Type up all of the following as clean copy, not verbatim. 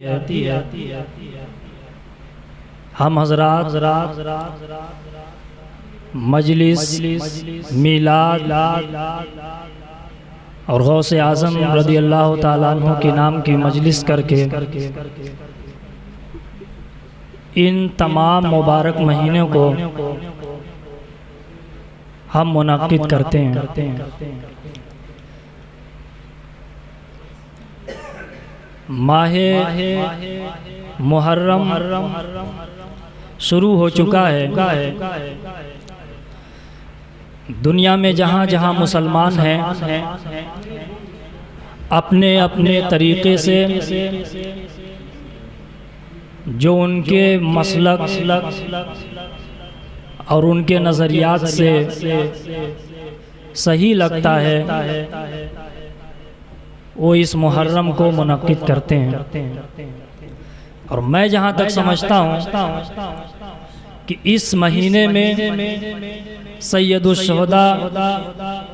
हम हज़रात मजलिस मीलाद और गौसे आज़म रज़ी अल्लाह ताला अन्हु के नाम की मजलिस करके इन तमाम मुबारक महीनों को हम मुनाक़िद करते हैं। माहे मुहर्रम शुरू हो चुका है। दुनिया में जहाँ जहाँ मुसलमान हैं अपने अपने तरीक़े से जो उनके मसलक और उनके नज़रियात से सही लगता है वो इस मुहर्रम को मुनक़्क़िद करते हैं। और मैं जहाँ तक समझता हूँ कि इस महीने में सैयदुश्शुहदा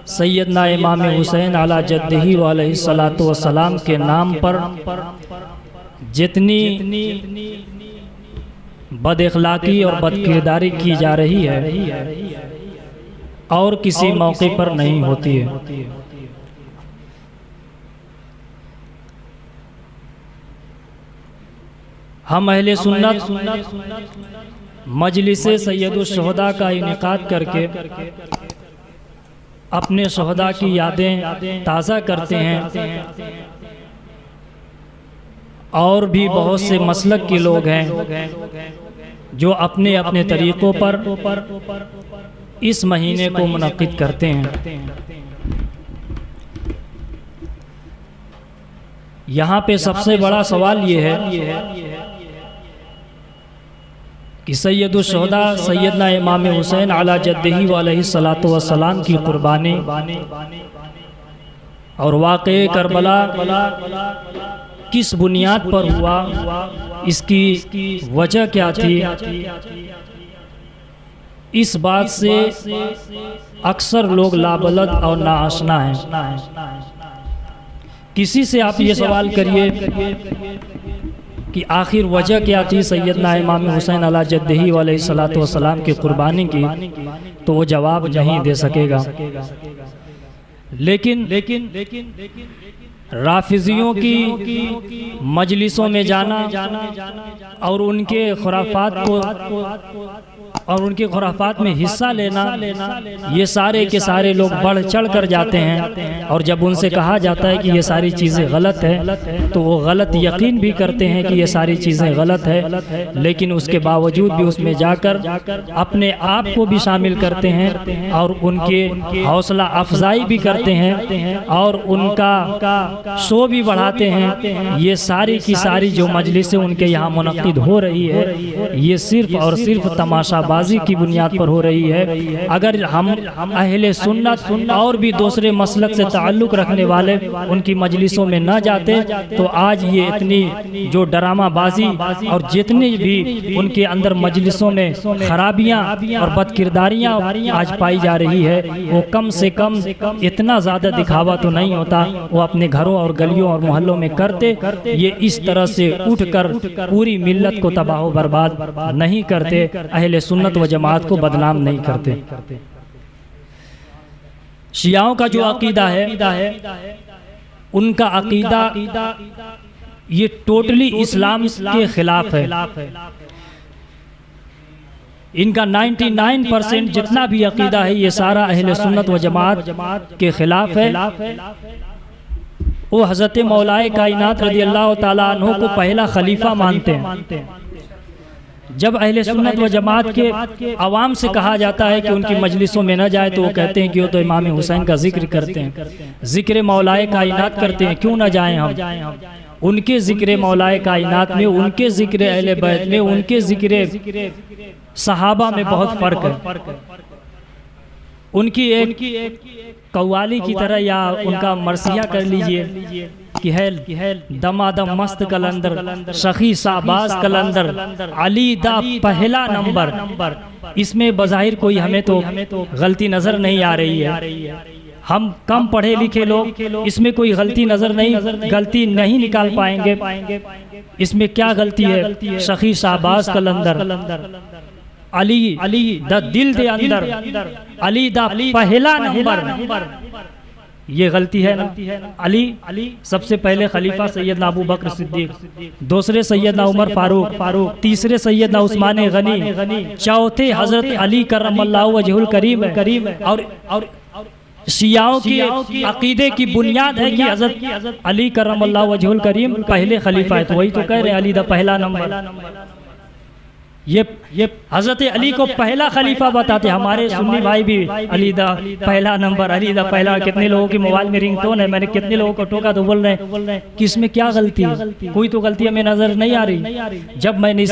सैयदना इमाम हुसैन अला जद्दिही व अलैहिस्सलातु वस्सलाम के नाम पर जितनी बदअखलाक़ी और बदकिरदारी की जा रही है और किसी मौके पर नहीं होती है। हम अहले सुन्नत मजलिसे सैयदुश्शुहदा का इनेकाद करके अपने शुहदा की यादें ताज़ा करते हैं। और भी बहुत से मसलक के लोग हैं जो अपने अपने तरीक़ों पर इस महीने को मुनक़्क़िद करते हैं। यहाँ पे सबसे बड़ा सवाल ये है कि सैयदुश्शुहदा सैयदना इमाम हुसैन अला जद्दिही व अलैहिस्सलातु वस्सलाम की कुर्बानी और वाक़े करबला किस बुनियाद पर हुआ, इसकी वजह क्या थी, इस बात से अक्सर लोग लाबलद और नाआशना हैं। किसी से आप ये सवाल करिए कि आखिर वजह क्या थी सैयदना इमाम हुसैन अला जद्दिही व अलैहिस्सलातु वस्सलाम की कुर्बानी की, तो वो जवाब नहीं दे सकेगा। लेकिन राफिजियों की मजलिसों में जाना और उनके खुराफात में हिस्सा लेना, ये सारे के सारे लोग बढ़ चढ़ कर जाते हैं। और जब उनसे कहा जाता है कि ये सारी चीज़ें गलत है तो वो गलत यकीन भी करते हैं कि ये सारी चीज़ें गलत है, लेकिन उसके बावजूद भी उसमें जाकर अपने आप को भी शामिल करते हैं और उनके हौसला अफजाई भी करते हैं और उनका शो भी बढ़ाते हैं। ये सारी की सारी जो मजलिसें उनके यहाँ मुनक़्क़िद हो रही है, ये सिर्फ़ और सिर्फ तमाशाबाजी की बुनियाद पर हो रही है। अगर हम अहले सुन्नत और भी दूसरे मसलक से ताल्लुक़ रखने वाले उनकी मजलिसों में न जाते तो आज ये इतनी जो ड्रामाबाजी और जितनी भी उनके अंदर मजलिसों में खराबियाँ और बदकिरदारियाँ आज पाई जा रही है, वो कम से कम इतना ज़्यादा दिखावा तो नहीं होता। वो अपने घरों और गलियों और मोहल्लों में करते, ये इस तरह से उठकर पूरी मिल्लत को तबाह बर्बाद नहीं करते, अहले सुन्नत व जमात को बदनाम नहीं करते। शियाओं का जो अकीदा है उनका अकीदा ये टोटली इस्लाम के खिलाफ है। इनका 99% जितना भी अकीदा है ये सारा अहले सुन्नत व जमात के खिलाफ है। वो हज़रत मौलाए कायनात रज़ी अल्लाह ताला अन्हु को पहला खलीफा मानते हैं। जब अहले सुन्नत व जमात के अवाम से कहा जाता है कि उनकी मजलिसों में न जाए तो वो कहते हैं कि वो तो इमाम हुसैन का जिक्र करते हैं, जिक्र मौलाए कायनात करते हैं, क्यों न जाएं हम। उनके जिक्र मौलाए कायनात में, उनके जिक्र अहले बैत में, उनके जिक्र सहाबा में बहुत फ़र्क है। उनकी एक कव्वाली की तरह या उनका मरसिया कर लीजिए कि है दमादम मस्त कलंदर शखी साबाज कलंदर अली दा पहला नंबर। इसमें बज़ाहिर कोई हमें तो गलती नज़र नहीं आ रही है। हम कम पढ़े लिखे लोग इसमें कोई गलती नहीं निकाल पाएंगे। इसमें क्या गलती है? सखी शाहबाज कलंदर, अली द दिल दे अंदर, अली द पहला नंबर, ये गलती है ना। अली सबसे पहले खलीफा सैयदना अबू बकर सिद्दीक, दूसरे सैयदना उमर फारूक, तीसरे सैयदना उस्मान गनी, चौथे हजरत अली करमल्लाहु वजहुल करीम है। और शियाओं की अकीदे की बुनियाद है कि हजरत अली करमल्लाहु वजहुल करीम पहले खलीफा है, तो वही तो कह रहे हैं अली द पहला नंबर। ये हजरत अली को पहला खलीफा बताते। हमारे सुन्नी भाई भी अली दा पहला नंबर, अली दा पहला। कितने लोगों की मोबाइल में रिंगटोन है, मैंने कितने लोगों को टोका तो बोल रहे हैं कि इसमें क्या गलती है? कोई तो गलती हमें नजर नहीं आ रही। जब मैंने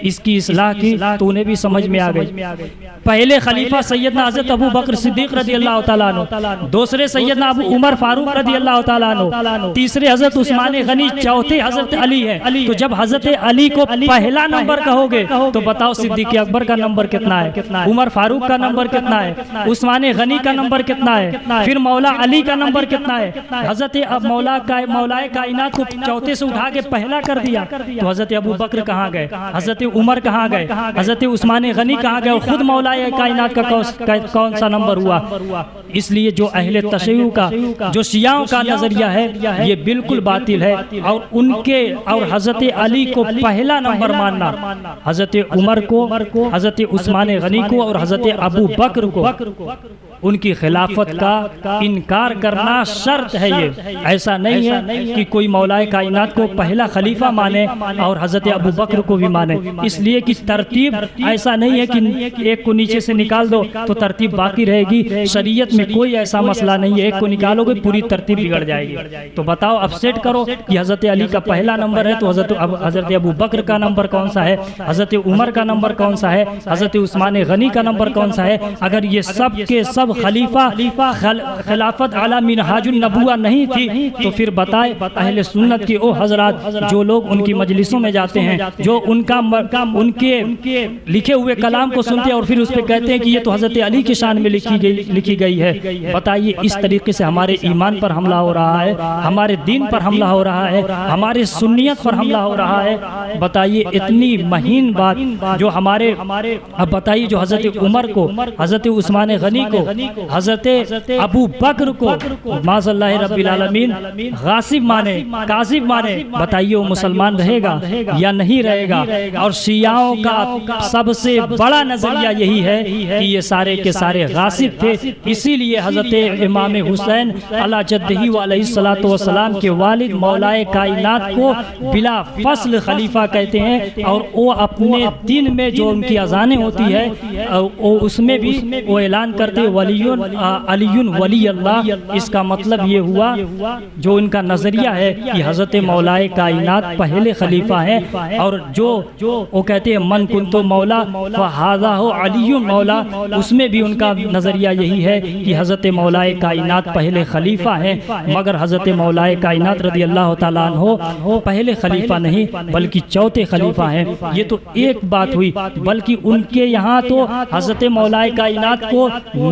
इसकी इस्लाह की तो उन्हें भी समझ में आ गई। पहले खलीफा सैयदना हजरत अबू बकर सिद्दीक रदी अल्लाह तआला अन्हु, दूसरे सैयदना अबू उमर फारूक रदी अल्लाह तआला अन्हु, तीसरे हजरत उस्मान गनी, चौथे हजरत अली है। तो जब हजरत अली को पहला नंबर कहोगे तो बताओ सिद्दीक अकबर का नंबर कितना है, उमर फारूक का नंबर कितना है, उस्मान गनी का नंबर कितना है, फिर मौला अली का नंबर कितना है? हजरत मौलाए कायनात को चौथे से उठा के पहला कर दिया, तो हजरत अबू बकर कहाँ गए, हजरत उमर कहाँ गए, हजरत उस्मान गनी कहाँ गए, और खुद मौलाए कायनात का कौन सा नंबर हुआ? इसलिए जो अहले तशय्युअ का, जो शियाओं का नजरिया है, ये बिल्कुल बातिल है। और उनके और हजरत अली को पहला नंबर मानना, हजरत उमर को, हजरत उस्मान गनी को और हजरत अबू बकर को उनकी खिलाफत का इनकार करना शर्त है। ये ऐसा नहीं है कि कोई मौलाए कायनात को पहला खलीफा माने और हजरत अबू बकर को भी माने, इसलिए कि तरतीब ऐसा नहीं है कि एक को नीचे से निकाल दो तो तरतीब बाकी रहेगी। शरीयत में कोई ऐसा मसला नहीं है, एक को निकालोगे पूरी तरतीब बिगड़ जाएगी। तो बताओ, अपसेट करो कि हजरत अली का पहला नंबर है तो हजरत अबू बकर का नंबर कौन सा है, हजरत उमर का नंबर कौन सा है, हजरत उस्मान गनी का नंबर कौन सा है? अगर ये सब के सब खलीफा खिलाफत आला मिनहाजुन नबुवा नहीं थी तो फिर बताए अहले सुन्नत की ओ हजरात, जो लोग उनकी मजलिसों में जाते हैं, जो उनके लिखे हुए कलाम को सुनते हैं और फिर उस पर कहते हैं कि ये तो हजरत अली की शान में लिखी गई है। बताइए, इस तरीके से हमारे ईमान पर हमला हो रहा है, हमारे दीन पर हमला हो रहा है, हमारे सुन्नियत पर हमला हो रहा है। बताइए, इतनी महीन बात जो हमारे, अब बताइए, जो हजरत उमर को, हजरत उस्मान गनी को, हजरत अबू बकर को माज़ल्लाह रब्बिल आलमीन गासिब माने, काज़िब माने, बताइए वो मुसलमान रहेगा या नहीं रहेगा? और शियाओं का सबसे बड़ा नजरिया यही है कि ये सारे के सारे गासिब थे। इसीलिए हजरत इमाम हुसैन अला जद्दही व अलैहिस्सलातु वस्सलाम के वालिद मौलाए कायनात को बिला फस्ल खलीफा कहते हैं। और वो अपने दिन में जो उनकी अजानें होती है उसमें भी वो ऐलान करते अलीयुन वली अल्लाह। इसका मतलब ये हुआ, जो इनका नजरिया है कि हजरत मौलाए कायनात पहले खलीफा है। और जो वो कहते हैं मन कुंतो मौला फहाज़ा हो अलीयुन मौला, उसमें भी उनका नजरिया यही है कि हजरत मौलाए कायनात पहले खलीफा है। मगर हजरत मौलाए कायनात रदी अल्लाह तआला अन्हु पहले खलीफा नहीं बल्कि चौथे खलीफा हैं। ये तो एक बात हुई, बल्कि उनके यहाँ तो हजरत मौलाए कायनात को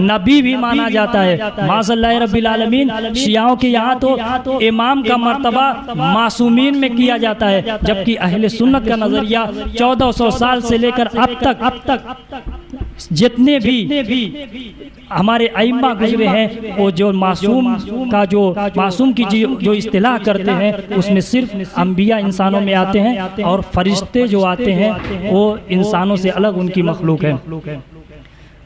नबी भी माना जाता है। माज़ल्लाह रब्बिल आलमीन शियाओं के यहाँ तो इमाम का मर्तबा मासूमीन में किया जाता है, जबकि अहले सुन्नत का नजरिया 1400 साल से लेकर अब तक जितने भी हमारे अइम्मा गुजरे हैं, वो जो मासूम का मासूम की जो इस्तिलाह करते हैं उसमें सिर्फ अंबिया इंसानों में आते हैं और फरिश्ते जो आते हैं वो इंसानों से अलग उनकी मखलूक है।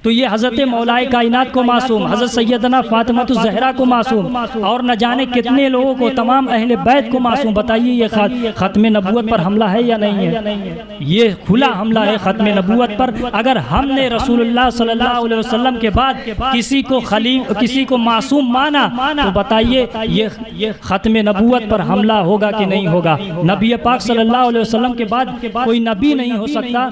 तो ये हज़रत मौलाए कायनात को मासूम, हज़रत सैयदना फातिमातुज़ ज़हरा को मासूम, और न जाने कितने लोगों को, तमाम अहले बैत को मासूम। बताइए, ये ख़त्म नबूवत पर हमला है या नहीं है? ये खुला हमला है ख़त्म नबूवत पर। अगर हमने रसूलुल्लाह सल्लल्लाहु अलैहि वसल्लम के बाद किसी को मासूम माना तो बताइए ये ख़त्म नबूवत पर हमला होगा कि नहीं होगा? नबी पाक सल्लल्लाहु अलैहि वसल्लम के बाद कोई नबी नहीं हो सकता।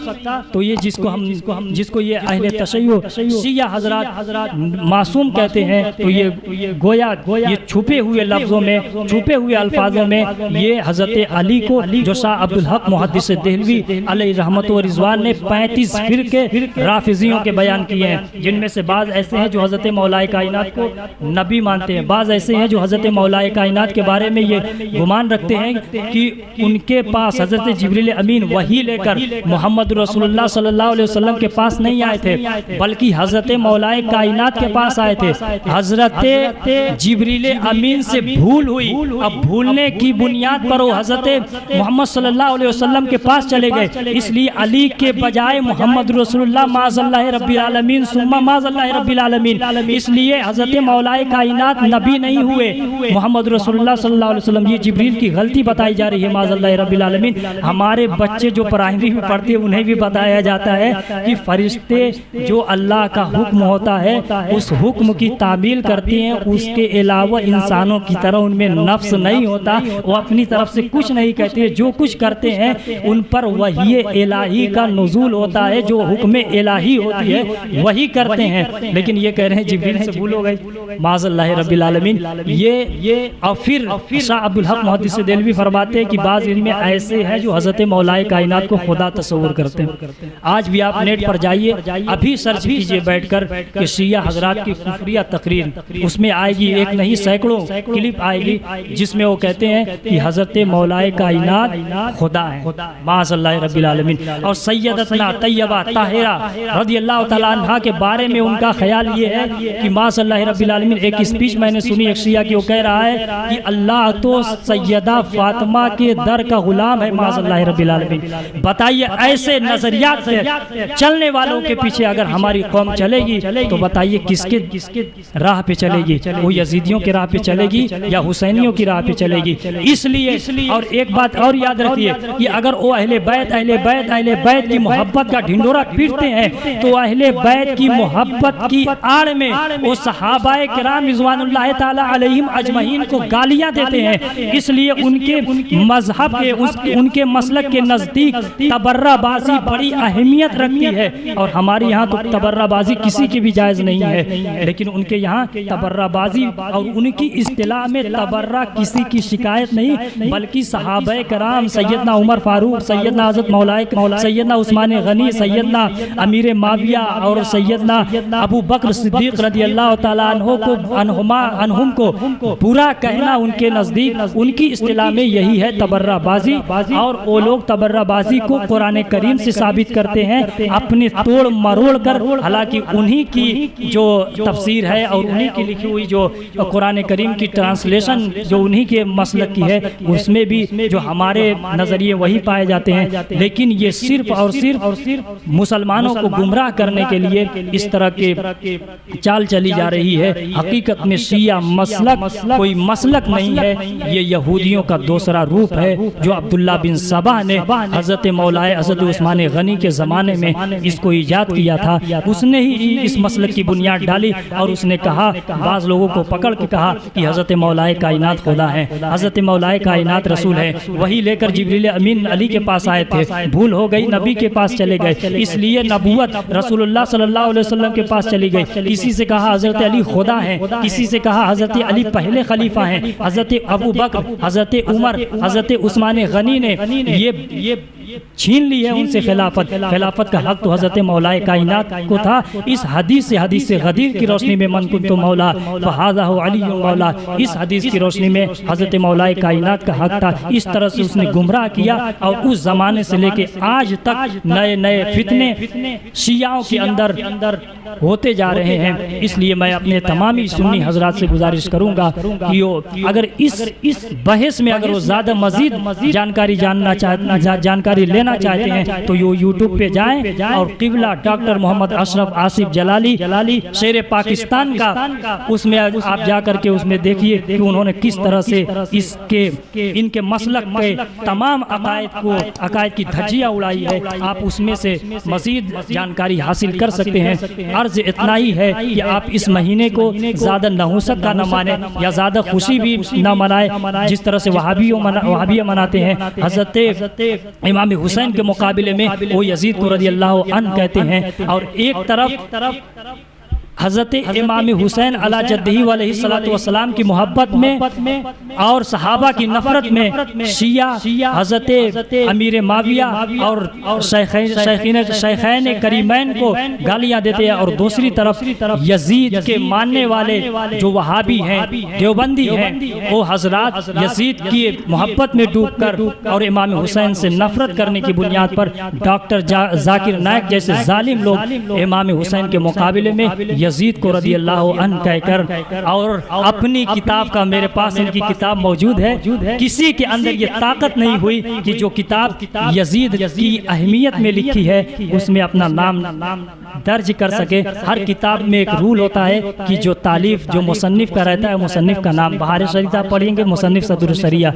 तो ये जिसको ये अहले तशय्युअ शिया हजरात मासूम कहते हैं, तो ये गोया ये छुपे हुए लफ्ज़ों में, छुपे हुए अल्फाजों में ये हज़रत अली को, जो शाह अब्दुल हक मुहद्दिस देहलवी अलैहि रहमत व रिज़वान ने 35 फिरके राफिजियों के बयान किए हैं, जिनमें से बाज़ ऐसे हैं जो हज़रत मौलाए कायनात को नबी मानते हैं, बाज़ ऐसे हैं जो हज़रत मौलाए कायनात के बारे में ये गुमान रखते हैं कि उनके पास हज़रत जिब्रील अमीन वही लेकर मोहम्मद रसूलुल्लाह सल्लल्लाहु अलैहि वसल्लम के पास नहीं आए थे, बल्कि हज़रत मौलाए कायनात के पास आए थे। हज़रत जिब्रील अमीन से भूल हुई, अब भूलने की बुनियाद पर वो हज़रत मोहम्मद सल्लल्लाहु अलैहि वसल्लम के पास चले गए, इसलिए अली के बजाय मोहम्मद रसूलुल्लाह माज़ल्लाह रब्बिल आलमीन सुम्मा माज़ल्लाह रब्बिल आलमीन, इसलिए हज़रत मौलाए कायनात नबी नहीं हुए, मोहम्मद रसूलुल्लाह सल्लल्लाहु अलैहि वसल्म। ये जिब्रील की गलती बताई जा रही है माज़ल्लाह रब्बिल आलमीन। हमारे बच्चे जो प्राइमरी में पढ़ते हैं उन्हें भी बताया जाता है कि फरिश्ते जो अल्लाह का हुक्म होता है उस हुक्म की तामील करते हैं, उसके अलावा इंसानों की तरह उनमें नफ्स नहीं होता, वो अपनी तरफ से कुछ नहीं कहते, जो कुछ करते हैं उन पर वही इलाही का नुज़ूल होता है, जो हुक्म इलाही होती है वही करते हैं। लेकिन ये कह रहे हैं जिब्रील से भूल हो गई माज़ल्लाह रब्बिल आलमीन। ये और फिर शाह अब्दुल हक मुहद्दिस देहलवी फरमाते हैं कि बाज़ इनमें ऐसे हैं जो हज़रत मौलाए कायनात को खुदा तस्वुर करते हैं। आज भी आप नेट पर जाइए, अभी सर्च कीजिए बैठकर कि शिया हजरात की कुफरिया तकरीर, उसमें आएगी एक नहीं सैकड़ों क्लिप आएगी जिसमें वो कहते हैं कि हज़रत मौलाए कायनात खुदा है माज़ल्लाह रब्बिल आलमीन। और सैयदतना तैयबा ताहिरा रज़ियल्लाहु तआला अन्हा के बारे में उनका ख्याल ये है कि माज़ल्लाह रब्बिल आलमीन, एक स्पीच मैंने सुनी एक शिया की, वो कह रहा है कि अल्लाह तो सैयदा फातिमा के दर का गुलाम है माज़ल्लाह रब्बिल आलमीन। बताइए ऐसे नजरियात से चलने वालों के पीछे अगर हमारी कौम चलेगी तो बताइए किसके राह पे चलेगी? वो यजीदियों की राह पे चलेगी या हुसैनियों की राह पे चलेगी? इसलिए और एक बात और याद रखिए कि अगर वो अहले बैत की मोहब्बत का ढिंडोरा पीटते हैं तो अहले बैत की मोहब्बत की आड़ में वो सहाबाए किराम रिज़वानुल्लाह ताला अलैहिम अजमईन को गालियां देते हैं। इसलिए उनके मजहब के उनके मसलक के नज़दीक तबर्राबाजी बड़ी अहमियत रखती है, और हमारे यहाँ तो तबर्राबाजी किसी की भी जायज़ नहीं है, लेकिन उनके यहाँ तबर्राबाजी और उनकी इस्तिलाह में तबर्रा किसी की शिकायत नहीं, बल्कि सहाबाए कराम सैयदना उमर फारूक, सैयदना हज़रत मौलाए सैयदना उस्मान गनी, सैयदना अमीर माविया और सैयदना अबू बकर सिद्दीक़ रज़ियल्लाहु ताला अन्हुम को बुरा कहना उनके नज़दीक उनकी इस्तिलाह में यही है तबर्राबाजी। और वो लोग तबर्राबाजी को कुरान करीम से साबित करते हैं अपने तोड़ मरोड़ कर, हालांकि उन्हीं की जो तफसीर है और उन्हीं की लिखी हुई जो कुरान करीम की ट्रांसलेशन जो उन्हीं के मसलक की है उसमें भी जो हमारे नज़रिए वही पाए जाते हैं। लेकिन ये सिर्फ और सिर्फ मुसलमानों को गुमराह करने के लिए इस तरह के चाल चली जा रही है। हकीकत में शिया मसलक कोई मसलक नहीं है, ये यहूदियों का दूसरा रूप है जो अब्दुल्ला बिन सबा ने हज़रत मौलाए हज़रत उस्मान गनी के ज़माने में इसको ईजाद किया था। उसने ही इस मसलक की बुनियाद डाली और उसने कहा, बाज़ लोगों को पकड़ के कहा कि हज़रत मौलाए कायनात खुदा है, हज़रत मौलाए कायनात रसूल है। वही लेकर जिब्रील अमीन अली के पास आए थे, भूल हो गई नबी के पास चले गए, इसलिए नबूवत रसूलुल्लाह सल्लल्लाहु अलैहि वसल्लम के पास चली गई। किसी से कहा हज़रत अली खुदा है, किसी से कहा हज़रत अली पहले खलीफा हैं, हज़रत अबू बकर, हज़रत उमर, हज़रत उस्मान गनी ने ये छीन ली है उनसे खिलाफत का हक तो हज़रत मौलाए कायनात को था। इस हदीस से गदीर की रोशनी में मन कुंतु मौला फहाज़ा अली मौला, इस हदीस की रोशनी में हज़रत मौलाए कायनात का हक था। इस तरह से उसने गुमराह किया और उस ज़माने से लेके आज तक नए नए फितने शियाओं के अंदर होते जा रहे हैं। इसलिए मैं अपने तमामी सुन्नी हजरात से गुजारिश करूँगा कि वो अगर इस बहस में अगर वो ज़्यादा मज़ीद जानकारी लेना चाहते हैं तो यो यूट्यूब पे जाएं और किबला डॉक्टर मोहम्मद अशरफ आसिफ जलाली शेर पाकिस्तान का उसमें आप जा करके उसमें देखिए कि उन्होंने किस तरह से इनके मसलक के तमाम अकायद की धज्जियाँ उड़ाई है। आप उसमें से मज़ीद जानकारी हासिल कर सकते हैं। अर्ज इतना ही है कि आप इस महीने को ज़्यादा नहुसत का न माने या ज़्यादा खुशी भी न मनाए जिस तरह से वहाबिया मनाते हैं। हज़रत इमाम इमाम हुसैन के मुकाबले में वो यजीद को रज़ी अल्लाह अन्हु कहते हैं। और एक तरफ हज़रत इमाम हुसैन अला जद्दही अलैहिस्सलातु वस्सलाम की मोहब्बत में और सहाबा की नफ़रत में शिया हज़रत अमीर माविया और शैखैन करीमैन को गालियाँ देते हैं, और दूसरी तरफ यजीद के मानने वाले जो वहाबी हैं, देवबंदी हैं, वो हजरात यजीद की मोहब्बत में डूबकर और इमाम हुसैन से नफ़रत करने की बुनियाद पर डॉक्टर जाकिर नायक जैसे जालिम लोग इमाम हुसैन के मुकाबले में यजीद को रज़ी अल्लाह अन्हु कहकर, और अपनी किताब का, मेरे पास इनकी किताब मौजूद है, किसी के अंदर ये ताकत नहीं हुई कि जो किताब यजीद की अहमियत में लिखी है उसमें अपना नाम दर्ज कर सके। हर किताब में एक रूल होता है कि जो तालीफ जो मुसन्निफ का रहता है, मुसन्निफ का नाम बहार शरीफ आप पढ़ेंगे, मुसन्निफ सदरुल शरिया,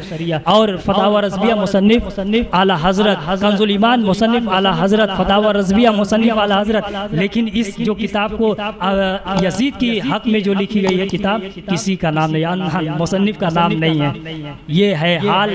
और फतावा रज़विया मुसन्निफ आला हज़रत, कंजुल ईमान मुसन्निफ आला हज़रत, फतावा रज़विया मुसन्निफ आला हज़रत। लेकिन इस जो किताब को यजीद की हक में जो लिखी गई है किताब, किसी का नाम नहीं, मुसन्निफ का नाम नहीं है। ये है हाल।